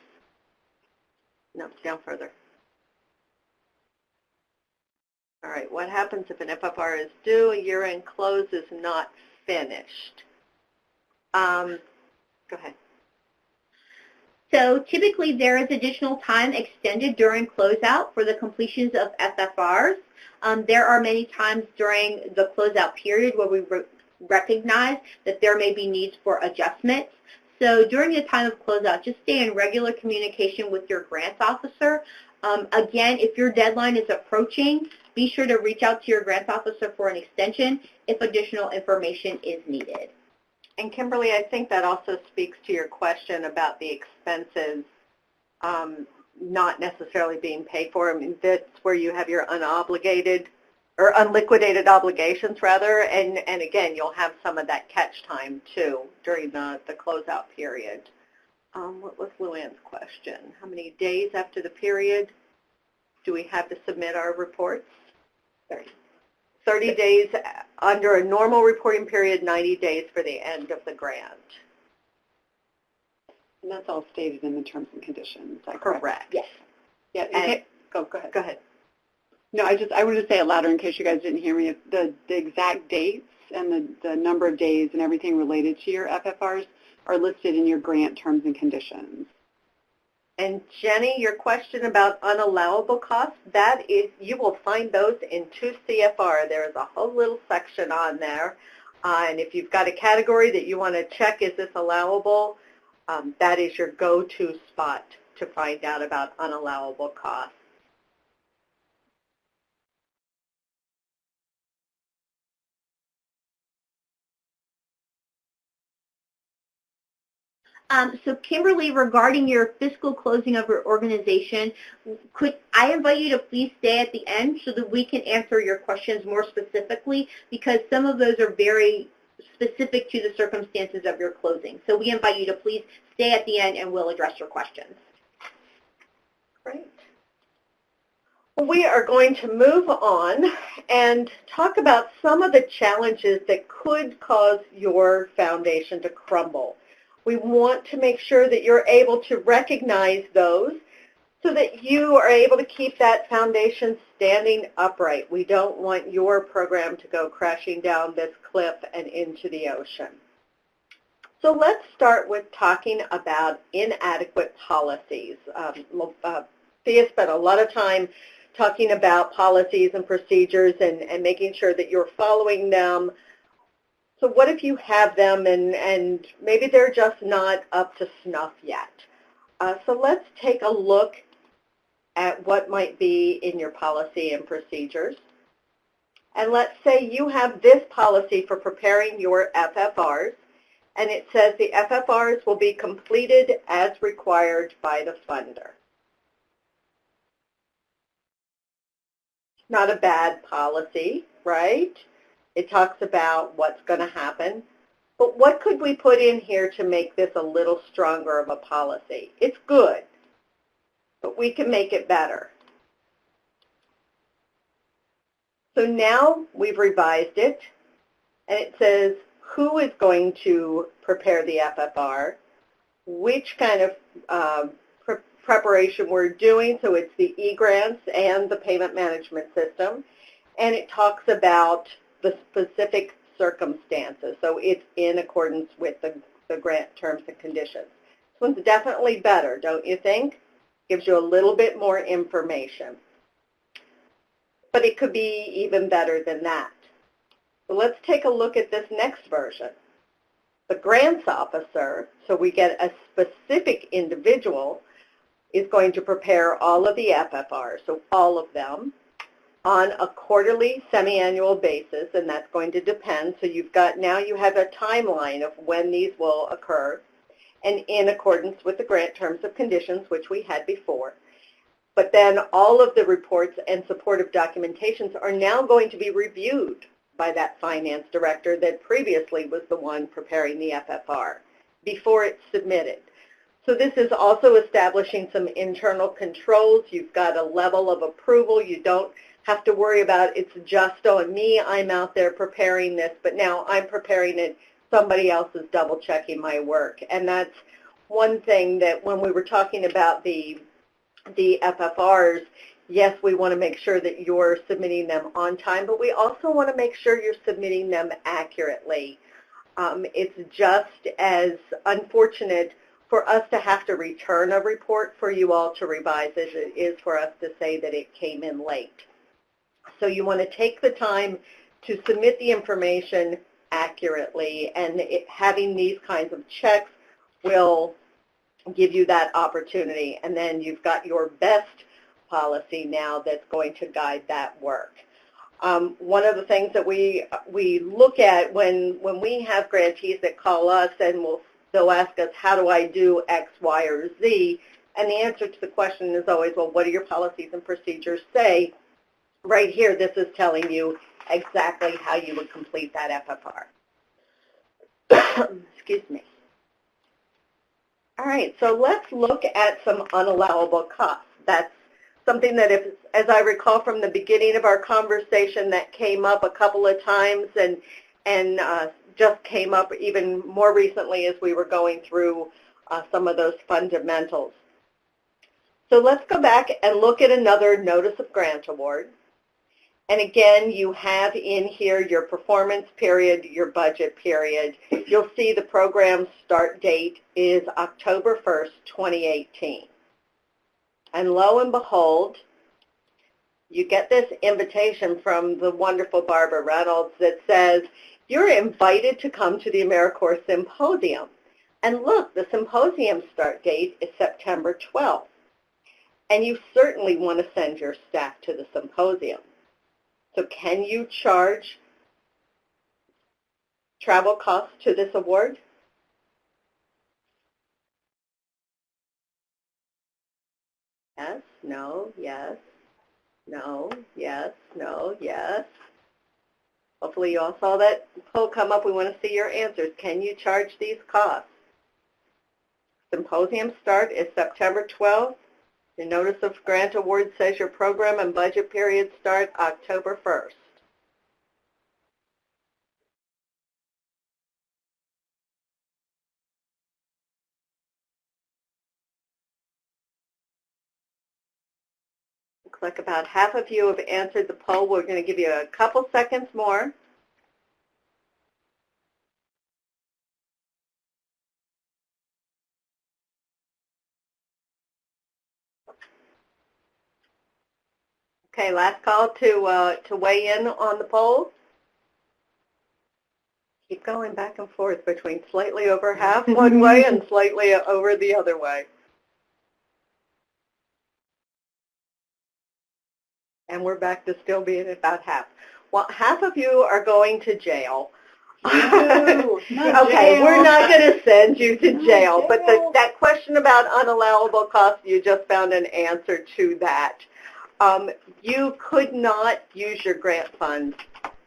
no, it's down further. All right, what happens if an FFR is due, a year-end close is not finished? Go ahead. So typically there is additional time extended during closeout for the completions of FFRs. There are many times during the closeout period where we recognize that there may be needs for adjustments. So during the time of closeout, just stay in regular communication with your grants officer. Again, if your deadline is approaching, be sure to reach out to your grants officer for an extension if additional information is needed. And Kimberly, I think that also speaks to your question about the expenses not necessarily being paid for. I mean, that's where you have your unobligated or unliquidated obligations, rather, and again, you'll have some of that catch time, too, during the closeout period. What was Luann's question? How many days after the period do we have to submit our reports? 30 days under a normal reporting period, 90 days for the end of the grant. And that's all stated in the terms and conditions. Is that Correct. Yes. Yeah. And, go ahead. Go ahead. No, I wanted to say it louder in case you guys didn't hear me. The exact dates and the number of days and everything related to your FFRs are listed in your grant terms and conditions. And Jenny, your question about unallowable costs, that is, you will find those in 2 CFR. There is a whole little section on there. And if you've got a category that you want to check, is this allowable, that is your go-to spot to find out about unallowable costs. So Kimberly, regarding your fiscal closing of your organization, could I invite you to please stay at the end so that we can answer your questions more specifically, because some of those are very specific to the circumstances of your closing. So we invite you to please stay at the end and we'll address your questions. Great. Well, we are going to move on and talk about some of the challenges that could cause your foundation to crumble. We want to make sure that you're able to recognize those so that you are able to keep that foundation standing upright. We don't want your program to go crashing down this cliff and into the ocean. So let's start with talking about inadequate policies. Thea spent a lot of time talking about policies and procedures and making sure that you're following them. So what if you have them and maybe they're just not up to snuff yet? So let's take a look at what might be in your policy and procedures. And let's say you have this policy for preparing your FFRs, and it says the FFRs will be completed as required by the funder. Not a bad policy, right? It talks about what's going to happen. But what could we put in here to make this a little stronger of a policy? It's good, but we can make it better. So now we've revised it, and it says who is going to prepare the FFR, which kind of preparation we're doing, so it's the e-grants and the payment management system, and it talks about the specific circumstances, so it's in accordance with the grant terms and conditions. This one's definitely better, don't you think? Gives you a little bit more information. But it could be even better than that. So let's take a look at this next version. The grants officer, so we get a specific individual, is going to prepare all of the FFRs, so all of them, on a quarterly, semi-annual basis, and that's going to depend. So now you have a timeline of when these will occur, and in accordance with the grant terms and conditions, which we had before. But then all of the reports and supportive documentations are now going to be reviewed by that finance director that previously was the one preparing the FFR before it's submitted. So this is also establishing some internal controls. You've got a level of approval. You don't have to worry about it's just on me. I'm out there preparing this, but now I'm preparing it. Somebody else is double checking my work. And that's one thing that when we were talking about the FFRs, yes, we want to make sure that you're submitting them on time, but we also want to make sure you're submitting them accurately. It's just as unfortunate for us to have to return a report for you all to revise as it is for us to say that it came in late. So you want to take the time to submit the information accurately, and having these kinds of checks will give you that opportunity. And then you've got your best policy now that's going to guide that work. One of the things that we look at when we have grantees that call us and they'll ask us, how do I do X, Y, or Z? And the answer to the question is always, well, what do your policies and procedures say? Right here, this is telling you exactly how you would complete that FFR. Excuse me. All right, so let's look at some unallowable costs. That's something that, as I recall from the beginning of our conversation, that came up a couple of times and just came up even more recently as we were going through some of those fundamentals. So let's go back and look at another notice of grant award. And again, you have in here your performance period, your budget period. You'll see the program start date is October 1st, 2018. And lo and behold, you get this invitation from the wonderful Barbara Reynolds that says, you're invited to come to the AmeriCorps Symposium. And look, the symposium start date is September 12th. And you certainly want to send your staff to the symposium. So can you charge travel costs to this award? Yes, no, yes, no, yes, no, yes. Hopefully you all saw that poll come up. We want to see your answers. Can you charge these costs? Symposium start is September 12th. Your notice of grant award says your program and budget period start October 1st. Looks like about half of you have answered the poll. We're going to give you a couple seconds more. Okay, last call to weigh in on the poll. Keep going back and forth between slightly over half one way and slightly over the other way. And we're back to still being about half. Well, half of you are going to jail. No, not Okay, jail. we're not going to send you to jail, but jail. that question about unallowable costs, you just found an answer to that. You could not use your grant funds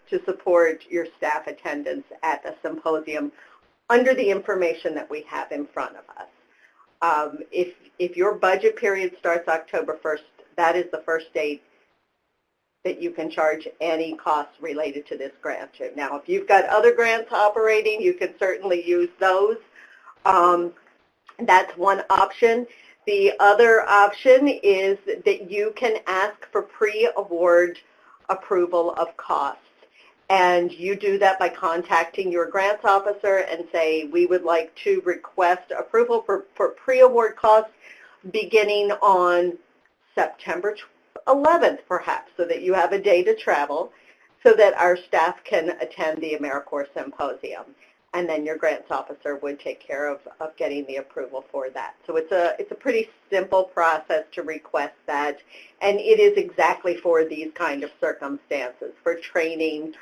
to support your staff attendance at the symposium under the information that we have in front of us. If your budget period starts October 1st, that is the first date that you can charge any costs related to this grant to. Now, if you've got other grants operating, you can certainly use those. That's one option. The other option is that you can ask for pre-award approval of costs. And you do that by contacting your grants officer and say, we would like to request approval for pre-award costs beginning on September 11th, perhaps, so that you have a day to travel so that our staff can attend the AmeriCorps Symposium. And then your grants officer would take care of getting the approval for that. So it's a pretty simple process to request that, and it is exactly for these kind of circumstances, for training,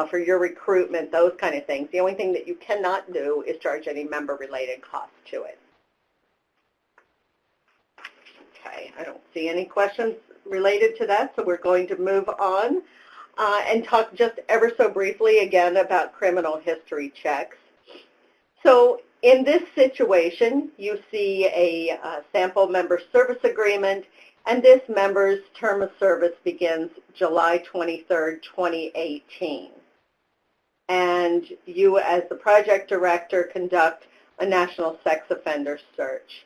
for your recruitment, those kind of things. The only thing that you cannot do is charge any member-related costs to it. Okay, I don't see any questions related to that, so we're going to move on and talk just ever so briefly again about criminal history checks. So in this situation, you see a sample member service agreement, and this member's term of service begins July 23rd, 2018. And you, as the project director, conduct a national sex offender search.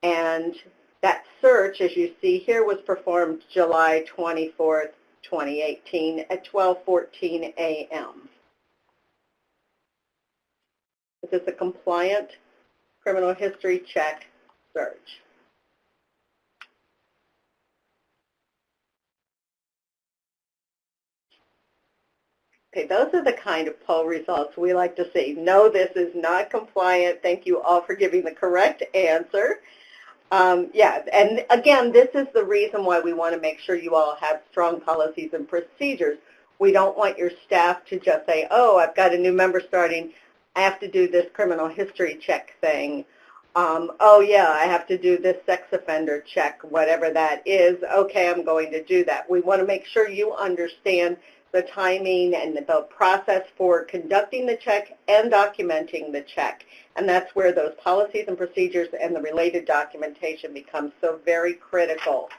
And that search, as you see here, was performed July 24th, 2018 at 12:14 a.m. This is a compliant criminal history check search. Okay, those are the kind of poll results we like to see. No, this is not compliant. Thank you all for giving the correct answer. Yeah, and again, this is the reason why we want to make sure you all have strong policies and procedures. We don't want your staff to just say, oh, I've got a new member starting, I have to do this criminal history check thing. Oh yeah, I have to do this sex offender check, whatever that is. Okay, I'm going to do that. We want to make sure you understand the timing and the process for conducting the check and documenting the check. And that's where those policies and procedures and the related documentation becomes so very critical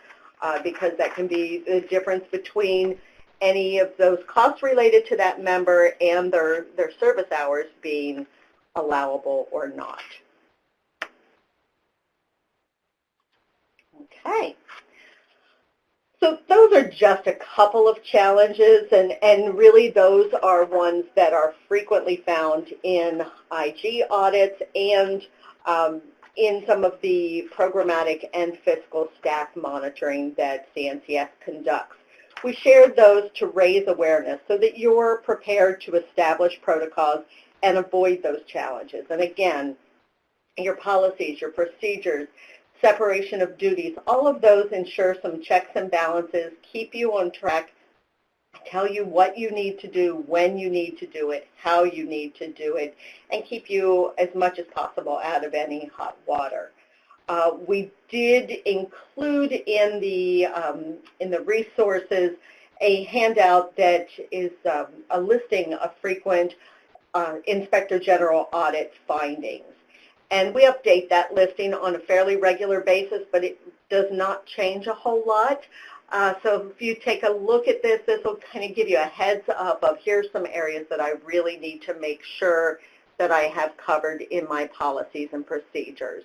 because that can be the difference between any of those costs related to that member and their service hours being allowable or not. Okay. So those are just a couple of challenges, and really those are ones that are frequently found in IG audits and in some of the programmatic and fiscal staff monitoring that CNCF conducts. We shared those to raise awareness so that you're prepared to establish protocols and avoid those challenges. And again, your policies, your procedures, separation of duties, all of those ensure some checks and balances, keep you on track, tell you what you need to do, when you need to do it, how you need to do it, and keep you as much as possible out of any hot water. We did include in the resources a handout that is a listing of frequent Inspector General audit findings. And we update that listing on a fairly regular basis, but it does not change a whole lot. So if you take a look at this, this will kind of give you a heads up of here's some areas that I really need to make sure that I have covered in my policies and procedures.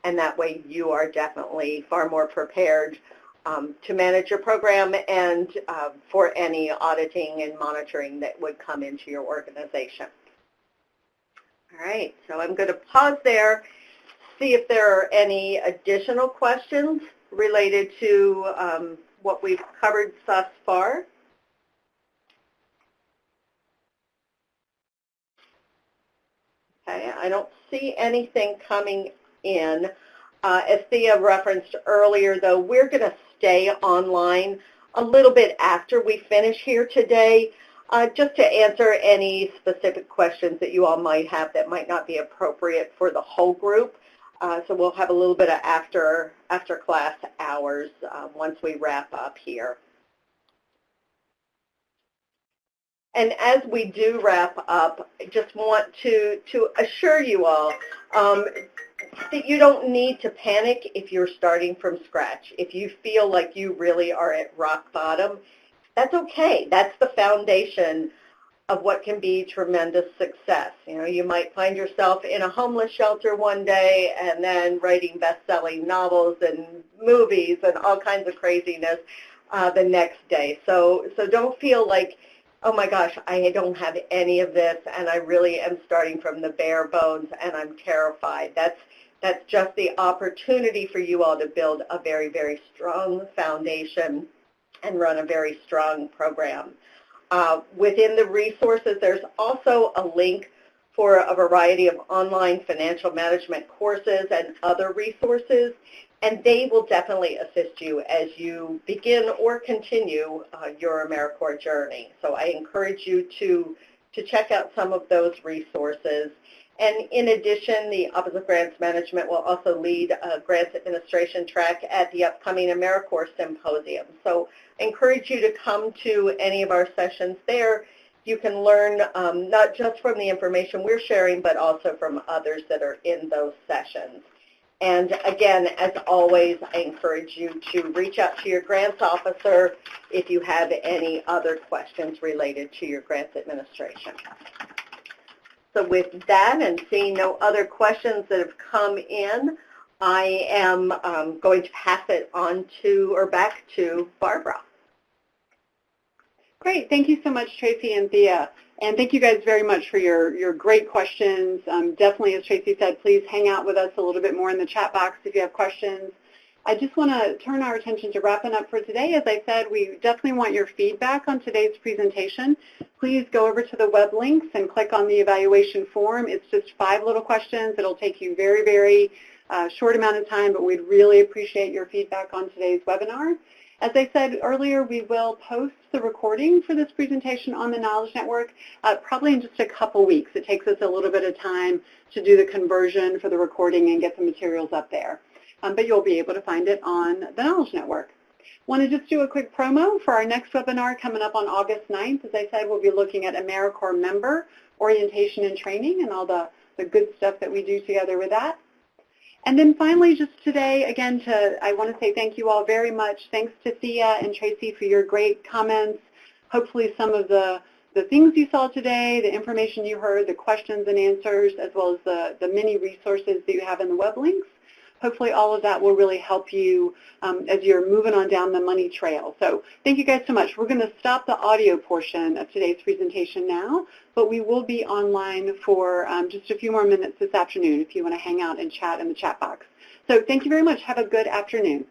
And that way you are definitely far more prepared to manage your program and for any auditing and monitoring that would come into your organization. All right, so I'm going to pause there, see if there are any additional questions related to what we've covered thus far. Okay, I don't see anything coming in. As Thea referenced earlier, though, we're going to stay online a little bit after we finish here today, just to answer any specific questions that you all might have that might not be appropriate for the whole group. So we'll have a little bit of after class hours once we wrap up here. And as we do wrap up, I just want to assure you all that you don't need to panic if you're starting from scratch. If you feel like you really are at rock bottom, that's okay. That's the foundation of what can be tremendous success. You know, you might find yourself in a homeless shelter one day and then writing best-selling novels and movies and all kinds of craziness the next day. So don't feel like, oh my gosh, I don't have any of this and I really am starting from the bare bones and I'm terrified. That's just the opportunity for you all to build a very, very strong foundation and run a very strong program. Within the resources, there's also a link for a variety of online financial management courses and other resources, and they will definitely assist you as you begin or continue your AmeriCorps journey. So I encourage you to check out some of those resources. And in addition, the Office of Grants Management will also lead a grants administration track at the upcoming AmeriCorps Symposium. So I encourage you to come to any of our sessions there. You can learn not just from the information we're sharing, but also from others that are in those sessions. And again, as always, I encourage you to reach out to your grants officer if you have any other questions related to your grants administration. So with that, and seeing no other questions that have come in, I am going to pass it on to, or back to, Barbara. Great. Thank you so much, Tracy and Thea. And thank you guys very much for your great questions. Definitely, as Tracy said, please hang out with us a little bit more in the chat box if you have questions. I just want to turn our attention to wrapping up for today. As I said, we definitely want your feedback on today's presentation. Please go over to the web links and click on the evaluation form. It's just 5 little questions. It'll take you very, very short amount of time, but we'd really appreciate your feedback on today's webinar. As I said earlier, we will post the recording for this presentation on the Knowledge Network probably in just a couple weeks. It takes us a little bit of time to do the conversion for the recording and get the materials up there. But you'll be able to find it on the Knowledge Network. Want to just do a quick promo for our next webinar coming up on August 9th. As I said, we'll be looking at AmeriCorps member orientation and training and all the good stuff that we do together with that. And then finally, just today, again, I want to say thank you all very much. Thanks to Thea and Tracy for your great comments. Hopefully some of the things you saw today, the information you heard, the questions and answers, as well as the many resources that you have in the web links hopefully all of that will really help you as you're moving on down the money trail. So thank you guys so much. We're going to stop the audio portion of today's presentation now, but we will be online for just a few more minutes this afternoon if you want to hang out and chat in the chat box. So thank you very much. Have a good afternoon.